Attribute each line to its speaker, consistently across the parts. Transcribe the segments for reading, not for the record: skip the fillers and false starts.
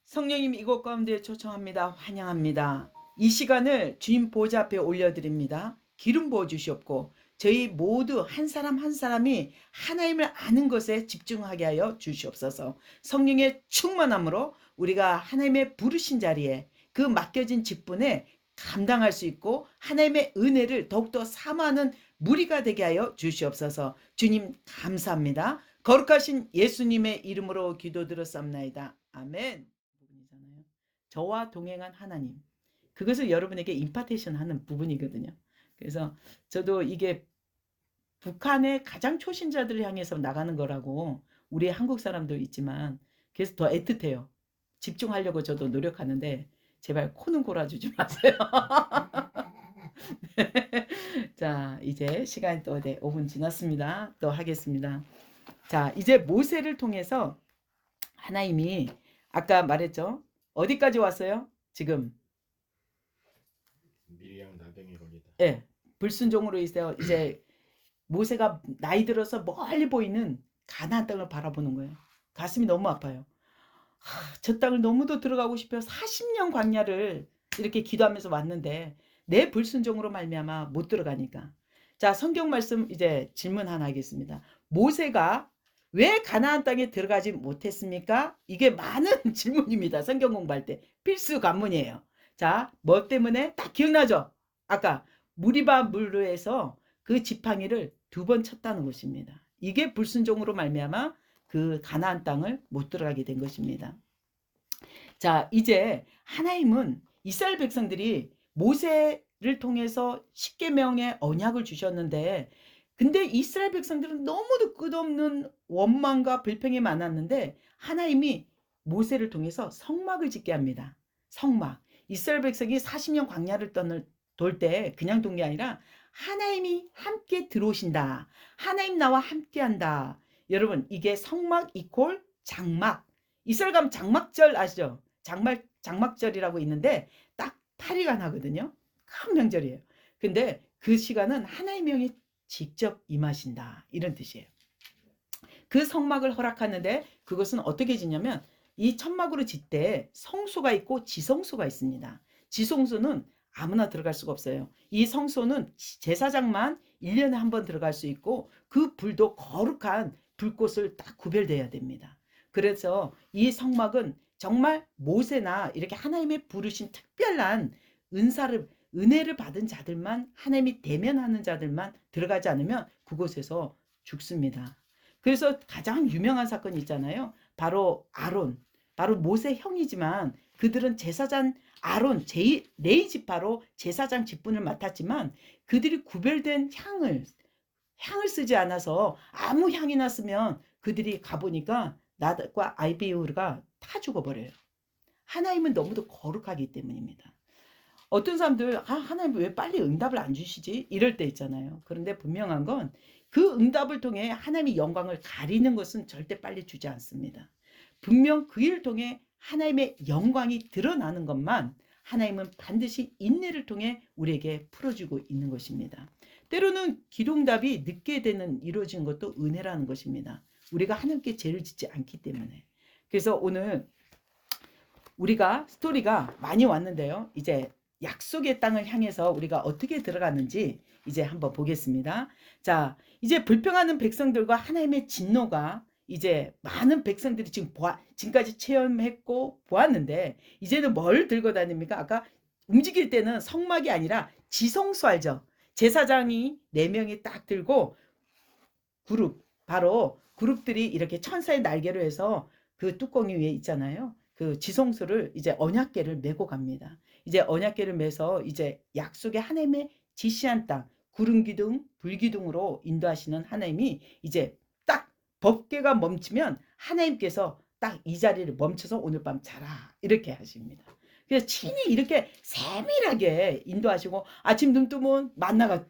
Speaker 1: 성령님 이곳 가운데 초청합니다. 환영합니다. 이 시간을 주님 보좌 앞에 올려드립니다. 기름 부어 주시옵고 저희 모두 한 사람 한 사람이 하나님을 아는 것에 집중하게 하여 주시옵소서. 성령의 충만함으로 우리가 하나님의 부르신 자리에 그 맡겨진 직분에 감당할 수 있고 하나님의 은혜를 더욱더 사모하는 무리가 되게 하여 주시옵소서. 주님 감사합니다. 거룩하신 예수님의 이름으로 기도드렸사옵나이다. 아멘. 부분이잖아요. 저와 동행한 하나님. 그것을 여러분에게 임파테이션 하는 부분이거든요. 그래서 저도 이게 북한의 가장 초신자들을 향해서 나가는 거라고 우리 한국 사람도 있지만 그래서 더 애틋해요. 집중하려고 저도 노력하는데 제발 코는 골아주지 마세요. 자, 이제 시간이 또 5분 지났습니다. 또 하겠습니다. 자, 이제 모세를 통해서 하나님이 아까 말했죠. 어디까지 왔어요? 지금
Speaker 2: 미리양 나경이 거기다.
Speaker 1: 예, 불순종으로 이제 모세가 나이 들어서 멀리 보이는 가나안 땅을 바라보는 거예요. 가슴이 너무 아파요. 저 땅을 너무도 들어가고 싶어요. 40년 광야를 이렇게 기도하면서 왔는데 내 불순종으로 말미암아 못 들어가니까. 자, 성경 말씀 이제 질문 하나 하겠습니다. 모세가 왜 가나안 땅에 들어가지 못했습니까? 이게 많은 질문입니다. 성경 공부할 때 필수 관문이에요. 자, 뭐 때문에 딱 기억나죠? 아까 무리바 물루에서 그 지팡이를 2번 쳤다는 것입니다. 이게 불순종으로 말미암아 그 가나안 땅을 못 들어가게 된 것입니다. 자, 이제 하나님은 이스라엘 백성들이 모세를 통해서 십계명의 언약을 주셨는데 근데 이스라엘 백성들은 너무도 끝없는 원망과 불평이 많았는데 하나님이 모세를 통해서 성막을 짓게 합니다. 성막. 이스라엘 백성이 40년 광야를 돌 때 그냥 돈 게 아니라 하나님이 함께 들어오신다. 하나님 나와 함께한다. 여러분 이게 성막 이퀄 장막. 이스라엘 가면 장막절 아시죠? 장막절이라고 있는데 딱 8일간 하거든요. 큰 명절이에요. 근데 그 시간은 하나님의 영이 직접 임하신다. 이런 뜻이에요. 그 성막을 허락하는데 그것은 어떻게 짓냐면 이 천막으로 짓때 성소가 있고 지성소가 있습니다. 지성소는 아무나 들어갈 수가 없어요. 이 성소는 제사장만 1년에 한 번 들어갈 수 있고 그 불도 거룩한 불꽃을 딱 구별돼야 됩니다. 그래서 이 성막은 정말 모세나 이렇게 하나님의 부르신 특별한 은혜를 받은 자들만 하나님이 대면하는 자들만 들어가지 않으면 그곳에서 죽습니다. 그래서 가장 유명한 사건이 있잖아요. 바로 아론. 바로 모세 형이지만 그들은 제사장 아론 레이 지파로 제사장 직분을 맡았지만 그들이 구별된 향을 쓰지 않아서 아무 향이나 쓰면 그들이 가보니까 나답과 아비후가 다 죽어버려요. 하나님은 너무도 거룩하기 때문입니다. 어떤 사람들 하나님 왜 빨리 응답을 안 주시지? 이럴 때 있잖아요. 그런데 분명한 건 그 응답을 통해 하나님의 영광을 가리는 것은 절대 빨리 주지 않습니다. 분명 그 일을 통해 하나님의 영광이 드러나는 것만 하나님은 반드시 인내를 통해 우리에게 풀어주고 있는 것입니다. 때로는 기도응답이 늦게 되는 이루어진 것도 은혜라는 것입니다. 우리가 하나님께 죄를 짓지 않기 때문에. 그래서 오늘 우리가 스토리가 많이 왔는데요. 이제 약속의 땅을 향해서 우리가 어떻게 들어갔는지 이제 한번 보겠습니다. 자, 이제 불평하는 백성들과 하나님의 진노가 이제 많은 백성들이 지금까지 체험했고 보았는데 이제는 뭘 들고 다닙니까? 아까 움직일 때는 성막이 아니라 지성소 알죠? 제사장이 4명이 딱 들고 바로 그룹들이 이렇게 천사의 날개로 해서 그 뚜껑이 위에 있잖아요. 그 지성소를 이제 언약궤를 메고 갑니다. 이제 언약궤를 메서 이제 약속의 하나님의 지시한 땅, 구름 기둥, 불 기둥으로 인도하시는 하나님이 이제 딱 법궤가 멈추면 하나님께서 딱 이 자리를 멈춰서 오늘 밤 자라 이렇게 하십니다. 그래서 친히 이렇게 세밀하게 인도하시고 아침 눈 뜨면 만나가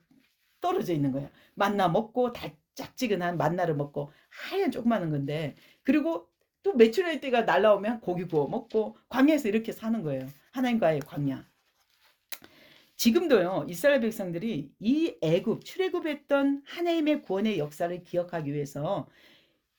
Speaker 1: 떨어져 있는 거예요. 만나 먹고 달짝지근한 만나를 먹고 하얀 조그마한 건데 그리고 또 메추라기 떼가 날라오면 고기 구워 먹고 광야에서 이렇게 사는 거예요. 하나님과의 광야. 지금도요. 이스라엘 백성들이 이 출애굽했던 하나님의 구원의 역사를 기억하기 위해서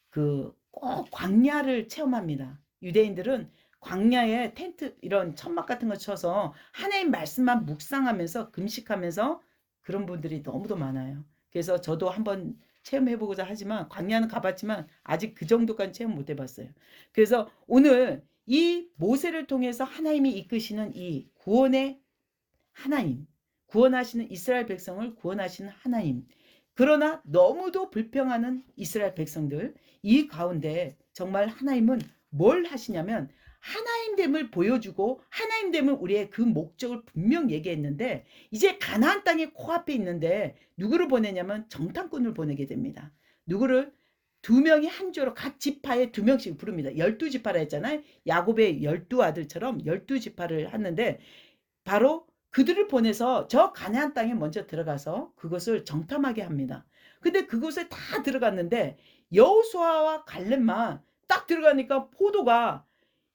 Speaker 1: 그 꼭 광야를 체험합니다. 유대인들은 광야에 텐트 이런 천막 같은 거 쳐서 하나님 말씀만 묵상하면서 금식하면서 그런 분들이 너무도 많아요. 그래서 저도 한번 체험해 보고자 하지만 광야는 가봤지만 아직 그 정도까지 체험 못 해봤어요. 그래서 오늘 이 모세를 통해서 하나님이 이끄시는 이 구원의 하나님, 구원하시는 이스라엘 백성을 구원하시는 하나님. 그러나 너무도 불평하는 이스라엘 백성들, 이 가운데 정말 하나님은 뭘 하시냐면 하나님됨을 보여주고 하나님됨을 우리의 그 목적을 분명 얘기했는데 이제 가나안 땅의 코앞에 있는데 누구를 보내냐면 정탐꾼을 보내게 됩니다. 누구를? 두 명이 한 조로 각 지파에 두 명씩 부릅니다. 12지파라 했잖아요. 야곱의 12아들처럼 12지파를 하는데 바로 그들을 보내서 저 가나안 땅에 먼저 들어가서 그것을 정탐하게 합니다. 근데 그곳에 다 들어갔는데 여호수아와 갈렙만 딱 들어가니까 포도가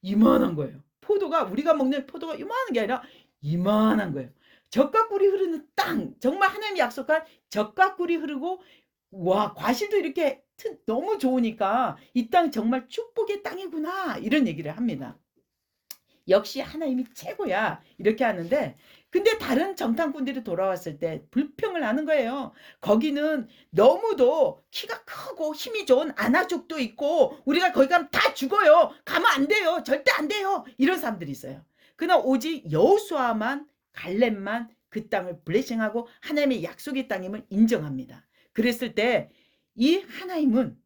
Speaker 1: 이만한 거예요. 포도가 우리가 먹는 포도가 이만한 게 아니라 이만한 거예요. 젖과 꿀이 흐르는 땅, 정말 하나님이 약속한 젖과 꿀이 흐르고 와 과실도 이렇게 너무 좋으니까 이 땅 정말 축복의 땅이구나 이런 얘기를 합니다. 역시 하나님이 최고야 이렇게 하는데 근데 다른 정탐꾼들이 돌아왔을 때 불평을 하는 거예요. 거기는 너무도 키가 크고 힘이 좋은 아나족도 있고 우리가 거기 가면 다 죽어요. 가면 안 돼요. 절대 안 돼요. 이런 사람들이 있어요. 그러나 오직 여호수아만 갈렙만 그 땅을 블레싱하고 하나님의 약속의 땅임을 인정합니다. 그랬을 때 이 하나님은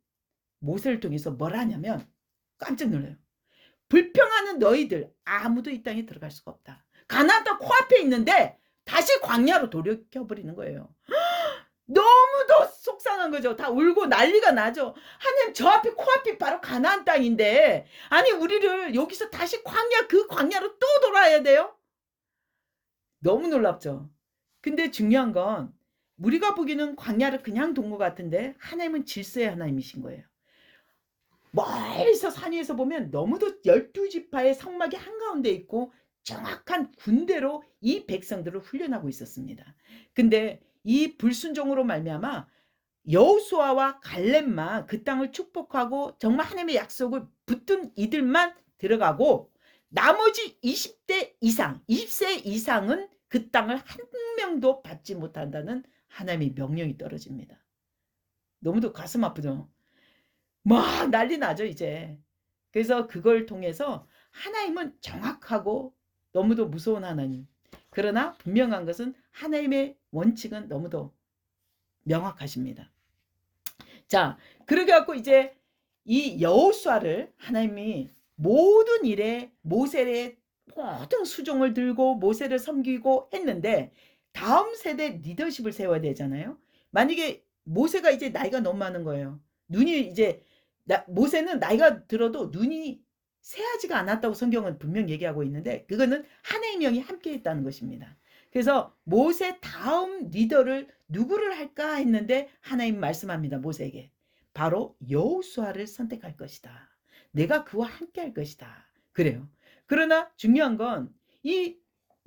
Speaker 1: 모세를 통해서 뭘 하냐면 깜짝 놀라요. 불평하는 너희들 아무도 이 땅에 들어갈 수가 없다. 가나안 땅 코앞에 있는데 다시 광야로 돌이켜버리는 거예요. 너무도 속상한 거죠. 다 울고 난리가 나죠. 하나님 저 앞에 코앞이 바로 가나안 땅인데 아니 우리를 여기서 다시 광야 그 광야로 또 돌아야 돼요? 너무 놀랍죠. 근데 중요한 건 우리가 보기에는 광야를 그냥 돈 것 같은데 하나님은 질서의 하나님이신 거예요. 멀리서 산 위에서 보면 너무도 12지파의 성막이 한가운데 있고 정확한 군대로 이 백성들을 훈련하고 있었습니다. 근데 이 불순종으로 말미암아 여호수아와 갈렙만 그 땅을 축복하고 정말 하나님의 약속을 붙든 이들만 들어가고 나머지 20대 이상, 20세 이상은 그 땅을 한 명도 받지 못한다는 하나님의 명령이 떨어집니다. 너무도 가슴 아프죠. 막 난리 나죠 이제. 그래서 그걸 통해서 하나님은 정확하고 너무도 무서운 하나님. 그러나 분명한 것은 하나님의 원칙은 너무도 명확하십니다. 자, 그렇게 갖고 이제 이 여호수아를 하나님이 모든 일에 모세의 모든 수종을 들고 모세를 섬기고 했는데 다음 세대 리더십을 세워야 되잖아요. 만약에 모세가 이제 나이가 너무 많은 거예요. 눈이 이제 모세는 나이가 들어도 눈이 새하지가 않았다고 성경은 분명 얘기하고 있는데 그거는 하나님의 영이 함께 했다는 것입니다. 그래서 모세 다음 리더를 누구를 할까 했는데 하나님 말씀합니다. 모세에게. 바로 여호수아를 선택할 것이다. 내가 그와 함께 할 것이다. 그래요. 그러나 중요한 건 이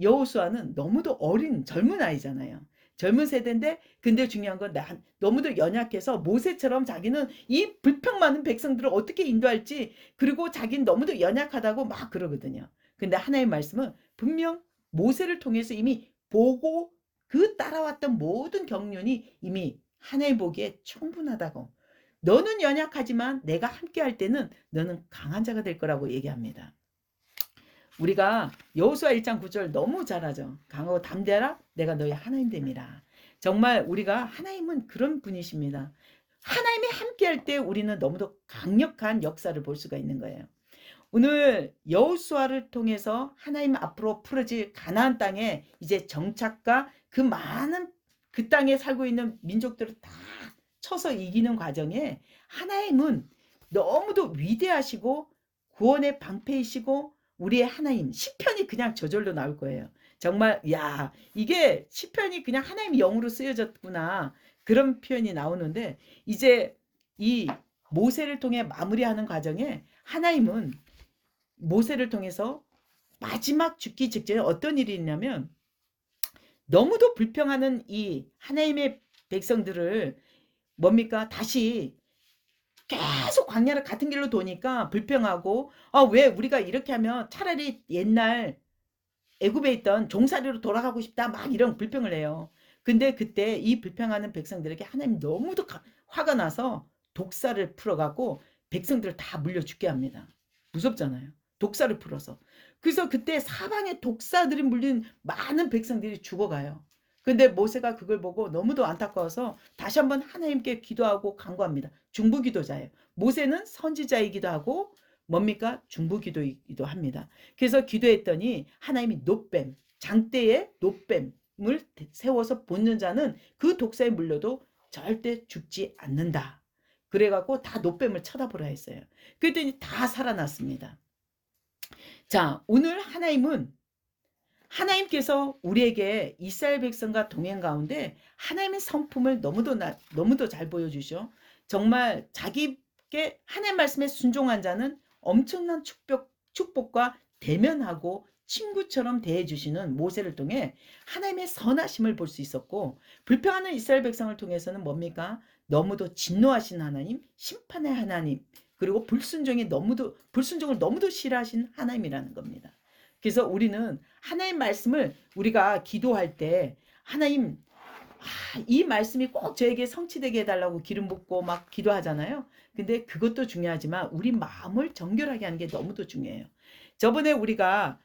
Speaker 1: 여호수아는 너무도 어린 젊은 아이잖아요. 젊은 세대인데 근데 중요한 건 너무도 연약해서 모세처럼 자기는 이 불평 많은 백성들을 어떻게 인도할지 그리고 자기는 너무도 연약하다고 막 그러거든요. 근데 하나님의 말씀은 분명 모세를 통해서 이미 보고 그 따라왔던 모든 경륜이 이미 하나님 보기에 충분하다고. 너는 연약하지만 내가 함께 할 때는 너는 강한 자가 될 거라고 얘기합니다. 우리가 여호수아 1장 9절 너무 잘하죠. 강하고 담대하라 내가 너희 하나님 됨이라. 정말 우리가 하나님은 그런 분이십니다. 하나님이 함께 할 때 우리는 너무도 강력한 역사를 볼 수가 있는 거예요. 오늘 여호수아를 통해서 하나님 앞으로 풀어질 가나안 땅에 이제 정착과 그 많은 그 땅에 살고 있는 민족들을 다 쳐서 이기는 과정에 하나님은 너무도 위대하시고 구원의 방패이시고 우리의 하나님 시편이 그냥 저절로 나올 거예요. 정말 야 이게 시편이 그냥 하나님의 영으로 쓰여졌구나 그런 표현이 나오는데 이제 이 모세를 통해 마무리하는 과정에 하나님은 모세를 통해서 마지막 죽기 직전에 어떤 일이 있냐면 너무도 불평하는 이 하나님의 백성들을 뭡니까 다시 계속 광야를 같은 길로 도니까 불평하고 왜 우리가 이렇게 하면 차라리 옛날 애굽에 있던 종살이로 돌아가고 싶다 막 이런 불평을 해요. 근데 그때 이 불평하는 백성들에게 하나님 너무도 화가 나서 독사를 풀어갖고 백성들을 다 물려 죽게 합니다. 무섭잖아요. 독사를 풀어서. 그래서 그때 사방에 독사들이 물린 많은 백성들이 죽어가요. 근데 모세가 그걸 보고 너무도 안타까워서 다시 한번 하나님께 기도하고 간구합니다. 중보기도자예요. 모세는 선지자이기도 하고 뭡니까? 중보기도이기도 합니다. 그래서 기도했더니 하나님이 노뱀, 장대에 노뱀을 세워서 본는 자는 그 독사에 물려도 절대 죽지 않는다. 그래갖고 다 노뱀을 쳐다보라 했어요. 그랬더니 다 살아났습니다. 자, 오늘 하나님께서 우리에게 이스라엘 백성과 동행 가운데 하나님의 성품을 너무도 잘 보여주셔. 정말 자기께 하나님 말씀에 순종한 자는 엄청난 축복과 대면하고 친구처럼 대해주시는 모세를 통해 하나님의 선하심을 볼 수 있었고, 불평하는 이스라엘 백성을 통해서는 뭡니까? 너무도 진노하신 하나님, 심판의 하나님, 그리고 불순종을 너무도 싫어하신 하나님이라는 겁니다. 그래서 우리는 하나님 말씀을 우리가 기도할 때 하나님 이 말씀이 꼭 저에게 성취되게 해달라고 기름 붓고 막 기도하잖아요. 근데 그것도 중요하지만 우리 마음을 정결하게 하는 게 너무도 중요해요. 저번에 우리가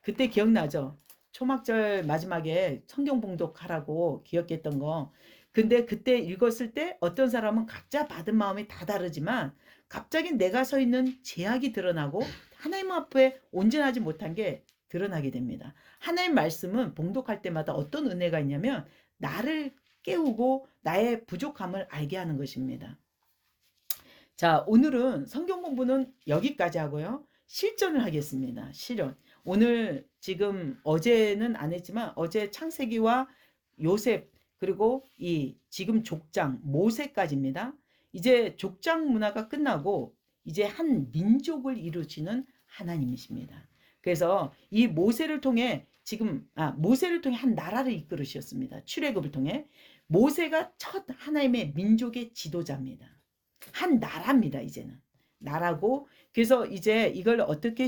Speaker 1: 그때 기억나죠? 초막절 마지막에 성경 봉독하라고 기억했던 거. 근데 그때 읽었을 때 어떤 사람은 각자 받은 마음이 다 다르지만 갑자기 내가 서 있는 제약이 드러나고 하나님 앞에 온전하지 못한 게 드러나게 됩니다. 하나님 말씀은 봉독할 때마다 어떤 은혜가 있냐면 나를 깨우고 나의 부족함을 알게 하는 것입니다. 자, 오늘은 성경 공부는 여기까지 하고요. 실전을 하겠습니다. 실현. 오늘 지금 어제는 안 했지만 어제 창세기와 요셉 그리고 이 지금 족장 모세까지입니다. 이제 족장 문화가 끝나고 이제 한 민족을 이루시는 하나님이십니다. 그래서 이 모세를 통해 모세를 통해 한 나라를 이끌으셨습니다. 출애굽을 통해 모세가 첫 하나님의 민족의 지도자입니다. 한 나라입니다. 이제는 나라고. 그래서 이제 이걸 어떻게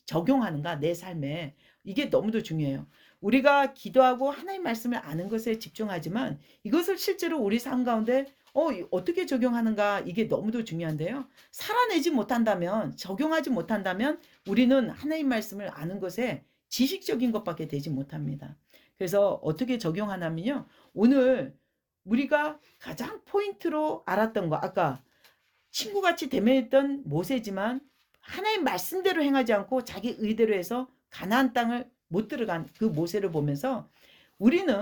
Speaker 1: 적용하는가 내 삶에, 이게 너무도 중요해요. 우리가 기도하고 하나님 말씀을 아는 것에 집중하지만 이것을 실제로 우리 삶 가운데 어떻게 적용하는가, 이게 너무도 중요한데요. 살아내지 못한다면, 적용하지 못한다면 우리는 하나님 말씀을 아는 것에 지식적인 것밖에 되지 못합니다. 그래서 어떻게 적용하냐면요. 오늘 우리가 가장 포인트로 알았던 거, 아까 친구같이 대면했던 모세지만 하나님 말씀대로 행하지 않고 자기 의대로 해서 가나안 땅을 못 들어간 그 모세를 보면서 우리는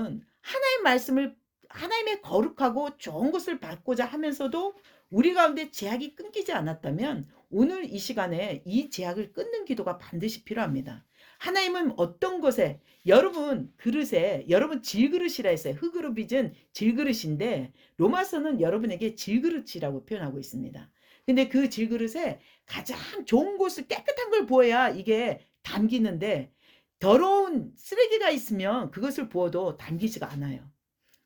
Speaker 1: 하나님 말씀을, 하나님의 거룩하고 좋은 것을 받고자 하면서도 우리 가운데 제약이 끊기지 않았다면 오늘 이 시간에 이 제약을 끊는 기도가 반드시 필요합니다. 하나님은 어떤 것에, 여러분 그릇에, 여러분 질그릇이라 했어요. 흙으로 빚은 질그릇인데 로마서는 여러분에게 질그릇이라고 표현하고 있습니다. 근데 그 질그릇에 가장 좋은 곳을, 깨끗한 걸 부어야 이게 담기는데 더러운 쓰레기가 있으면 그것을 부어도 담기지가 않아요.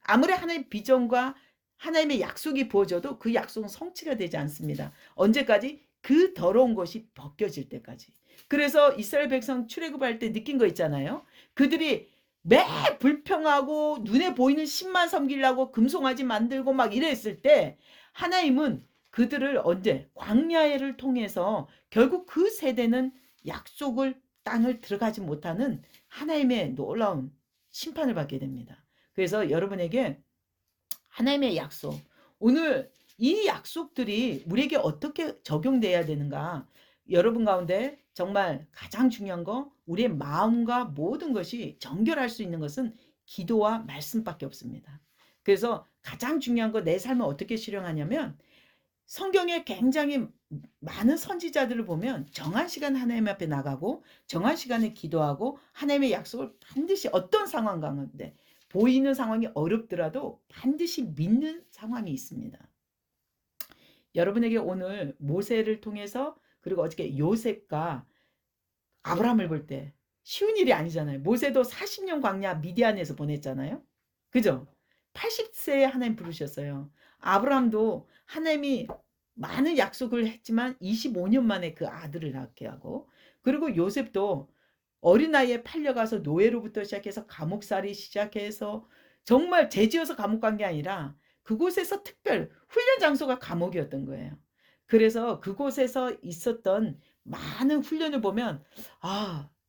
Speaker 1: 아무리 하나님의 비전과 하나님의 약속이 부어져도 그 약속은 성취가 되지 않습니다. 언제까지? 그 더러운 것이 벗겨질 때까지. 그래서 이스라엘 백성 출애굽할 때 느낀 거 있잖아요. 그들이 매 불평하고 눈에 보이는 신만 섬기려고 금송아지 만들고 막 이랬을 때 하나님은 그들을 언제? 광야를 통해서 결국 그 세대는 약속을 땅을 들어가지 못하는 하나님의 놀라운 심판을 받게 됩니다. 그래서 여러분에게 하나님의 약속, 오늘 이 약속들이 우리에게 어떻게 적용돼야 되는가, 여러분 가운데 정말 가장 중요한 거, 우리의 마음과 모든 것이 정결할 수 있는 것은 기도와 말씀밖에 없습니다. 그래서 가장 중요한 거, 내 삶을 어떻게 실현하냐면 성경에 굉장히 많은 선지자들을 보면 정한 시간 하나님 앞에 나가고 정한 시간에 기도하고 하나님의 약속을 반드시 어떤 상황 가운데 보이는 상황이 어렵더라도 반드시 믿는 상황이 있습니다. 여러분에게 오늘 모세를 통해서, 그리고 어저께 요셉과 아브라함을 볼 때 쉬운 일이 아니잖아요. 모세도 40년 광야 미디안에서 보냈잖아요. 그죠? 80세에 하나님 부르셨어요. 아브라함도 하나님이 많은 약속을 했지만 25년 만에 그 아들을 낳게 하고, 그리고 요셉도 어린 나이에 팔려가서 노예로부터 시작해서 감옥살이 시작해서 정말 죄지어서 감옥 간 게 아니라 그곳에서 특별 훈련 장소가 감옥이었던 거예요. 그래서 그곳에서 있었던 많은 훈련을 보면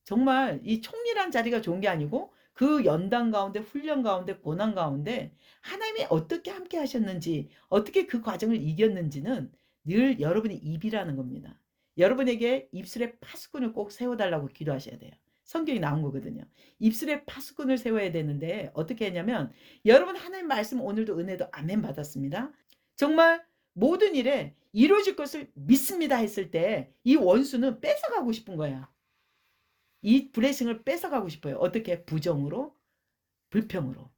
Speaker 1: 정말 이 총리란 자리가 좋은 게 아니고 그 연단 가운데 훈련 가운데 고난 가운데 하나님이 어떻게 함께 하셨는지 어떻게 그 과정을 이겼는지는 늘 여러분의 입이라는 겁니다. 여러분에게 입술에 파수꾼을 꼭 세워달라고 기도하셔야 돼요. 성경이 나온 거거든요. 입술에 파수꾼을 세워야 되는데 어떻게 했냐면 여러분 하나님 말씀 오늘도 은혜도 아멘 받았습니다. 정말 모든 일에 이루어질 것을 믿습니다 했을 때 이 원수는 뺏어가고 싶은 거야. 이 블레싱을 뺏어가고 싶어요. 어떻게? 부정으로, 불평으로.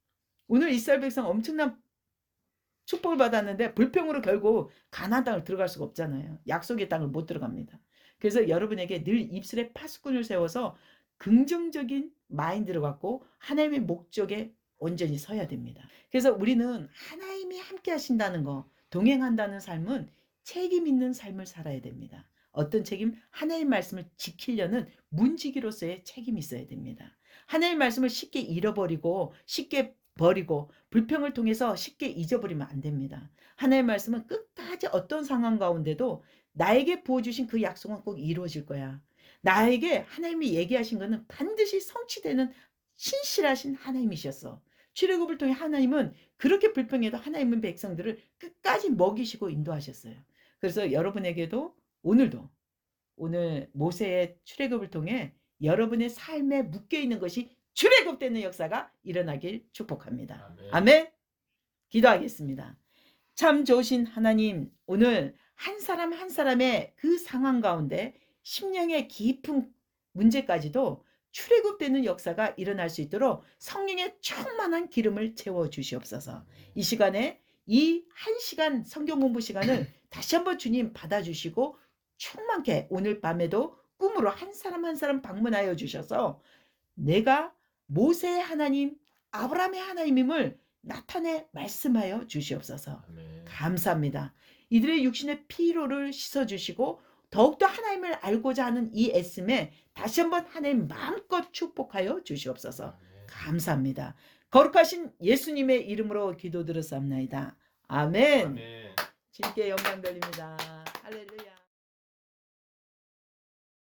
Speaker 1: 오늘 이스라엘 백성 엄청난 축복을 받았는데 불평으로 결국 가나안 땅을 들어갈 수가 없잖아요. 약속의 땅을 못 들어갑니다. 그래서 여러분에게 늘 입술에 파수꾼을 세워서 긍정적인 마인드를 갖고 하나님의 목적에 온전히 서야 됩니다. 그래서 우리는 하나님이 함께 하신다는 거, 동행한다는 삶은 책임 있는 삶을 살아야 됩니다. 어떤 책임? 하나님의 말씀을 지키려는 문지기로서의 책임이 있어야 됩니다. 하나님의 말씀을 쉽게 잃어버리고 쉽게 버리고 불평을 통해서 쉽게 잊어버리면 안 됩니다. 하나님의 말씀은 끝까지 어떤 상황 가운데도 나에게 부어주신 그 약속은 꼭 이루어질 거야. 나에게 하나님이 얘기하신 것은 반드시 성취되는 신실하신 하나님이셨어. 출애굽을 통해 하나님은 그렇게 불평해도 하나님은 백성들을 끝까지 먹이시고 인도하셨어요. 그래서 여러분에게도 오늘도 오늘 모세의 출애굽을 통해 여러분의 삶에 묶여있는 것이 출애굽되는 역사가 일어나길 축복합니다.
Speaker 2: 아멘.
Speaker 1: 아멘. 기도하겠습니다. 참 좋으신 하나님, 오늘 한 사람 한 사람의 그 상황 가운데 심령의 깊은 문제까지도 출애굽되는 역사가 일어날 수 있도록 성령의 충만한 기름을 채워 주시옵소서. 이 시간에 이 1시간 성경 공부 시간을 다시 한번 주님 받아주시고 충만케 오늘 밤에도 꿈으로 한 사람 한 사람 방문하여 주셔서 내가 모세의 하나님, 아브라함의 하나님임을 나타내 말씀하여 주시옵소서.
Speaker 2: 아멘.
Speaker 1: 감사합니다. 이들의 육신의 피로를 씻어주시고 더욱더 하나님을 알고자 하는 이 애씀에 다시 한번 하나님 마음껏 축복하여 주시옵소서.
Speaker 2: 아멘.
Speaker 1: 감사합니다. 거룩하신 예수님의 이름으로 기도드렸사옵나이다. 아멘.
Speaker 2: 아멘.
Speaker 1: 주님께 영광 돌립니다.